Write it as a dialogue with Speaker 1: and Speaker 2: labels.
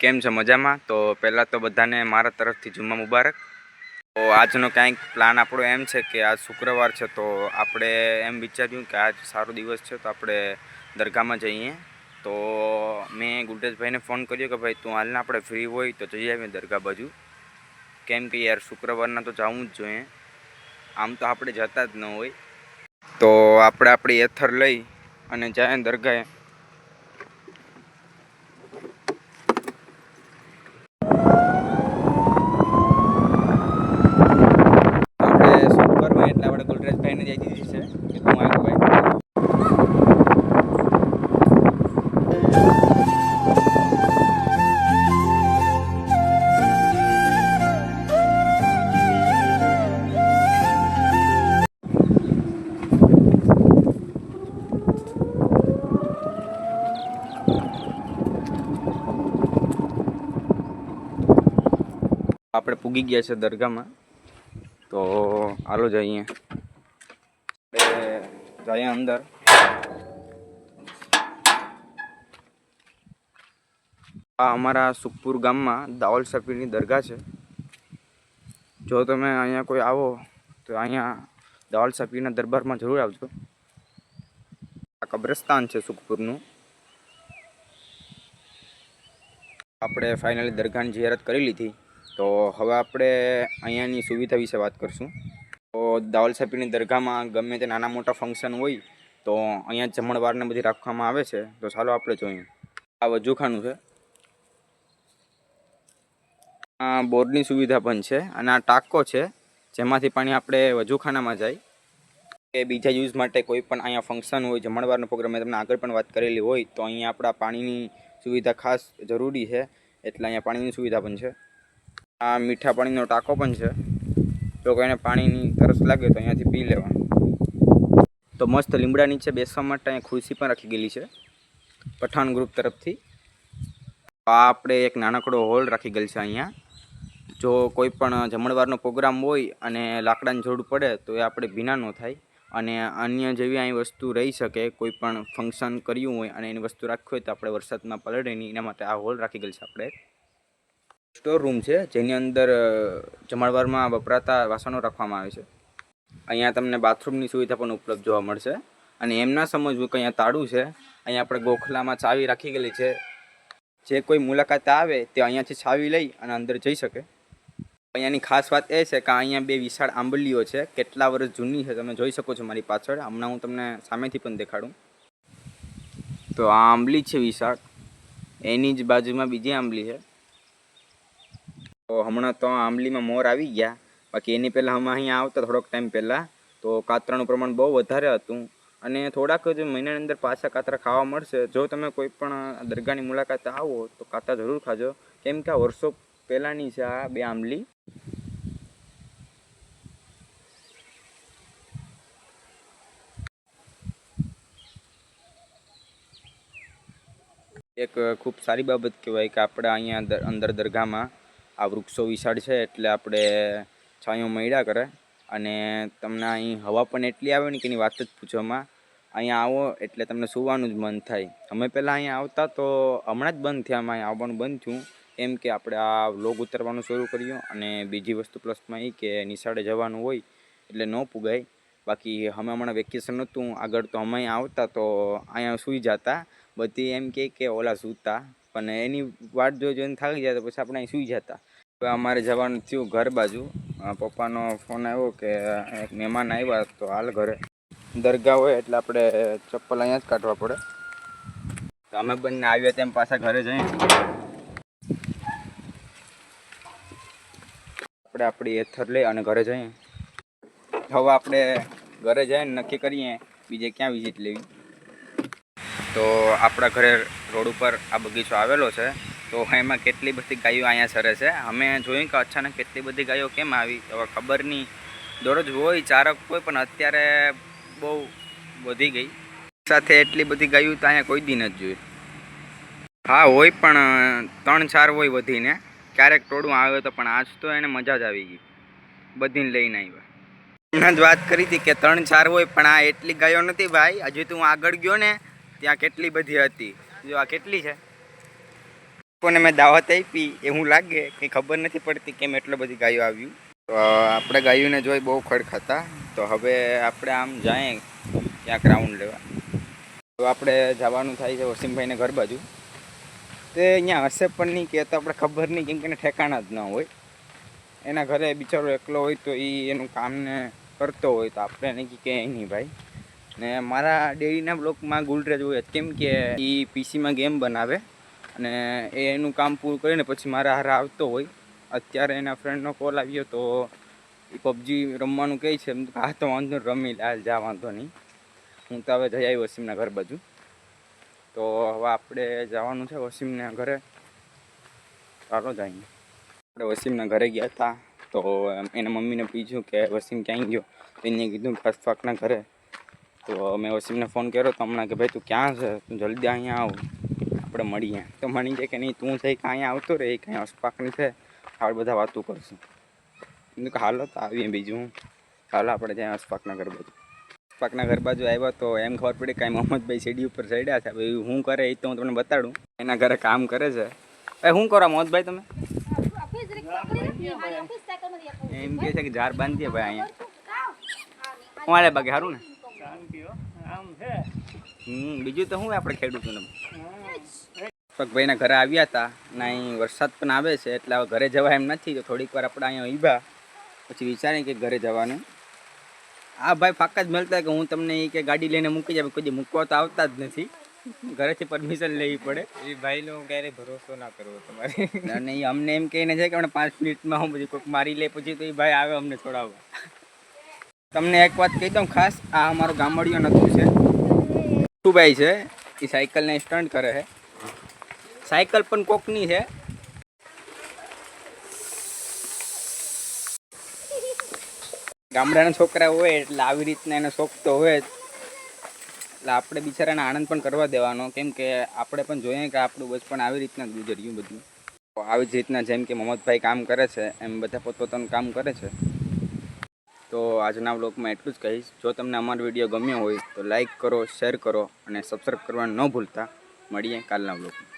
Speaker 1: કેમ છે મજામાં? તો પહેલાં તો બધાને મારા તરફથી જુમ્મા મુબારક. તો આજનો કંઈક પ્લાન આપણો એમ છે કે આજ શુક્રવાર છે, તો આપણે એમ વિચાર્યું કે આજ સારો દિવસ છે તો આપણે દરગાહમાં જઈએ. તો મેં ગુલટેશભાઈને ફોન કર્યો કે ભાઈ તું હાલને આપણે ફ્રી હોય તો જઈ આવીએ દરગાહ બાજુ. કેમ કે યાર શુક્રવારના તો જવું જ જોઈએ, આમ તો આપણે જતા જ ન હોય. તો આપણે આપણી એથર લઈ અને જાય દરગાહે. એટલે આપણે ગુલરેજભાઈને જઈ દીધી છે કે તું આવ્યો ભાઈ. આપણે પૂગી ગયા છે દરગાહમાં, તો હાલો જઈએ અંદર. આ અમારા સુખપુર ગામમાં દાઉલ શફીની દરગાહ છે. જો તમે અહીંયા કોઈ આવો તો અહીંયા દાઉલ શફીના દરબારમાં જરૂર આવજો. આ કબ્રસ્તાન છે સુખપુરનું. આપણે ફાઇનલી દરગાહની જિયારત કરી લીધી, તો હવે આપણે અહીંયાની સુવિધા વિશે વાત કરશું. તો દાઉલ શફીની દરગાહમાં ગમે તે નાના મોટા ફંક્શન હોય તો અહીંયા જમણવારને બધી રાખવામાં આવે છે. તો ચાલો આપણે જોઈએ. આ વજૂખાનું છે, આ બોરની સુવિધા પણ છે, અને આ ટાંકો છે જેમાંથી પાણી આપણે વજૂખાનામાં જાય કે બીજા યુઝ માટે. કોઈ પણ અહીંયા ફંક્શન હોય, જમણવારનો પ્રોગ્રામ મેં તમને આગળ પણ વાત કરેલી હોય, તો અહીંયા આપણા પાણીની સુવિધા ખાસ જરૂરી છે, એટલે અહીંયા પાણીની સુવિધા પણ છે. આ મીઠા પાણીનો ટાંકો પણ છે, જો કોઈને પાણીની તરસ લાગે તો અહીંયાથી પી લેવાનું. તો મસ્ત લીમડા નીચે બેસવા માટે અહીંયા ખુરશી પણ રાખી ગયેલી છે પઠાણ ગ્રુપ તરફથી. આ આપણે એક નાનકડો હોલ રાખી ગયેલ છે અહીંયા. જો કોઈ પણ જમણવારનો પ્રોગ્રામ હોય અને લાકડાની જરૂર પડે તો એ આપણે ભીના ન થાય, અને અન્ય જેવી અહીં વસ્તુ રહી શકે. કોઈ પણ ફંક્શન કર્યું હોય અને એની વસ્તુ રાખવી હોય તો આપણે વરસાદમાં પલળે નહીં, એના માટે આ હોલ રાખી ગયેલ છે. આપણે સ્ટોર રૂમ છે જેની અંદર જમણવારમાં વપરાતા વાસણો રાખવામાં આવે છે. અહીંયા તમને બાથરૂમની સુવિધા પણ ઉપલબ્ધ જોવા મળશે. અને એમ ના સમજવું કે અહીંયા તાળું છે, અહીંયા આપણે ગોખલામાં ચાવી રાખી ગયેલી છે. જે કોઈ મુલાકાત આવે તે અહીંયાથી ચાવી લઈ અને અંદર જઈ શકે. અહીંયાની ખાસ વાત એ છે કે અહીંયા બે વિશાળ આંબલીઓ છે, કેટલા વર્ષ જૂની છે તમે જોઈ શકો છો મારી પાછળ. હમણાં હું તમને સામેથી પણ દેખાડું. તો આ આંબલી છે વિશાળ, એની જ બાજુમાં બીજી આંબલી છે. તો હમણાં તો આંબલીમાં મોર આવી ગયા, બાકી એની પહેલાં અમે અહીંયા આવતા થોડોક ટાઈમ પહેલાં તો કાતરાનું પ્રમાણ બહુ વધારે હતું, અને થોડાક જ મહિનાની અંદર પાછા કાતરા ખાવા મળશે. જો તમે કોઈ પણ દરગાહની મુલાકાત આવો તો કાતરા જરૂર ખાજો, કેમ કે આ વર્ષો પહેલાંની છે આ બે આંબલી. એક ખૂબ સારી બાબત કહેવાય કે આપણે અહીંયા અંદર દરગાહમાં આ વૃક્ષો વિશાળ છે, એટલે આપણે છાંયો મળ્યા કરે. અને તમને અહીં હવા પણ એટલી આવે ને કે એની વાત જ પૂછવામાં. અહીંયા આવો એટલે તમને સૂવાનું જ મન થાય. અમે પહેલાં અહીંયા આવતા તો હમણાં જ બંધ થયા, અહીંયા આવવાનું બંધ થયું, એમ કે આપણે આ વ્લોગ ઉતારવાનું શરૂ કર્યું. અને બીજી વસ્તુ પ્લસમાં એ કે નિશાળે જવાનું હોય એટલે ન પુગાય. બાકી અમે હમણાં વેકેશન નહોતું આગળ તો અમે અહીંયા આવતા તો અહીંયા સૂઈ જતા. બધી એમ કે ઓલા સૂતા, પણ એની વાટ જોઈને થાકી જાય તો પછી આપણે અહીં સૂઈ જતા. હવે અમારે જવાનું થયું ઘર બાજુ. પપ્પાનો ફોન આવ્યો કે એક મહેમાન આવ્યા તો હાલ ઘરે. દરગાહ હોય એટલે આપણે ચપ્પલ અહીંયા જ કાઢવા પડે. તો અમે બંને આવ્યા તેમ પાછા ઘરે જઈએ. આપણે આપણી એથર લઈ અને ઘરે જઈએ. હવે આપણે ઘરે જઈને નક્કી કરીએ બીજે ક્યાં વિઝિટ લેવી. તો આપણા ઘરે રોડ ઉપર આ બગીચો આવેલો છે, તો એમાં કેટલી બધી ગાયો અહીંયા સરે છે. અમે જોયું કે અચાનક કેટલી બધી ગાયો કેમ આવી, હવે ખબર નહીં. દરરોજ હોય ચારક હોય, પણ અત્યારે બહુ વધી ગઈ. સાથે એટલી બધી ગાયો તો અહીંયા કોઈ દી નથી જોઈ. હા હોય પણ 3-4 હોય વધીને, ક્યારેક ટોળું આવે તો, પણ આજ તો એને મજા જ આવી ગઈ, બધીને લઈને આવ્યા. હમણાં જ વાત કરી હતી કે 3-4 હોય, પણ આ એટલી ગાયો નથી ભાઈ. હજુ તો હું આગળ ગયો ને ત્યાં કેટલી બધી હતી. જો આ કેટલી છે. કોને મેં દાવત આપી એવું લાગે કે ખબર નથી પડતી કેમ એટલો બધી ગાયો આવ્યું. તો આપણે ગાયોને જોઈ બહુ ખડખાતા, તો હવે આપણે આમ જાય ક્યાંક રાઉન્ડ લેવા. તો આપણે જવાનું થાય છે વસીમભાઈને ઘર બાજુ. તે અહીંયા હશે પણ નહીં કે તો આપણે ખબર નહીં, કેમ કે એને ઠેકાણા જ ન હોય. એના ઘરે બિચારો એકલો હોય તો એ એનું કામને કરતો હોય તો આપણે એને કહે નહીં ભાઈ. ને મારા ડેડીના બ્લોકમાં ગુલરેજ હોય કેમ કે એ પીસીમાં ગેમ બનાવે અને એ એનું કામ પૂરું કરીને પછી મારા હારે આવતો હોય. અત્યારે એના ફ્રેન્ડનો કોલ આવ્યો તો એ પબજી રમવાનું કહે છે. એમ હા તો વાંધો રમી લે, હાલ જા વાંધો નહીં. હું તો હવે જઈ આવી વસીમના ઘર બાજુ. તો હવે આપણે જવાનું છે વસીમના ઘરે. ચાલો જઈએ. આપણે વસીમના ઘરે ગયા હતા તો એના મમ્મીને પૂછ્યું કે વસીમ ક્યાં ગયો, તો એને કીધું કે અશફાકના ઘરે. તો મેં વસીમને ફોન કર્યો તો હમણાં કે ભાઈ તું ક્યાં છે, તું જલ્દી અહીંયા આવ, આપણે મળીએ. તો મળી જાય કે નહીં તું થઈ કે અહીંયા આવતો રહે, કાંઈ અશફાકની છે આપણે બધા વાતું કરશું. એમ કે હાલો તો આવીએ. બીજું ચાલો આપણે ત્યાં અશફાકના ઘર બાજુ. અશફાકના ઘર બાજુ આવ્યા તો એમ ખબર પડી કાંઈ મોહમ્મદભાઈ સીડી ઉપર ચડ્યા છે. ભાઈ શું કરે એ તો હું તમને બતાડું. એના ઘરે કામ કરે છે. ભાઈ શું કરો મોહમ્મદભાઈ તમે? એમ કે છે કે ઝાર બાંધીએ ભાઈ અહીંયા. હું આલે બાકી સારું ને? બીજું તો શું આપણે ખેડૂતોને. ભાઈના ઘરે આવ્યા હતા ને અહીં વરસાદ પણ આવે છે એટલે હવે ઘરે જવા એમ નથી. તો થોડીક વાર આપણે અહીંયા ઊભા પછી વિચારીએ કે ઘરે જવાનું. આ ભાઈ ફાકા જ મળતા કે હું તમને એ કે ગાડી લઈને મૂકી જાય, કોઈ મૂકવા તો આવતા જ નથી. ઘરેથી પરમિશન લેવી પડે. એ ભાઈનો ક્યારેય ભરોસો ના કરવો તમારે. અને એ અમને એમ કહીને છે કે આપણે 5 મિનિટમાં હું પછી કોઈક મારી લે પછી તો એ ભાઈ આવે અમને છોડાવવા. તમને એક વાત કહી દઉં ખાસ, આ અમારો ગામડિયો નતું છે. શું ભાઈ છે એ સાયકલને સ્ટન્ટ કરે છે. સાયકલ પણ કોકની છે. ગામડાના છોકરા હોય એટલે આવી રીતના એનો શોખ તો હોય જ. એટલે આપણે બિચારાને આનંદ પણ કરવા દેવાનો, કેમ કે આપણે પણ જોઈએ કે આપણું બચપણ આવી રીતના જ ગુજર્યું બધું. આવી જ રીતના જેમ કે મોહમ્મદભાઈ કામ કરે છે એમ બધા પોતપોતાનું કામ કરે છે. તો આજના વ્લોગમાં એટલું જ કહીશ. જો તમને અમારો વિડીયો ગમ્યો હોય તો લાઈક કરો, શેર કરો અને સબસ્ક્રાઈબ કરવાનું ન ભૂલતા. મળીએ કાલના વ્લોગમાં.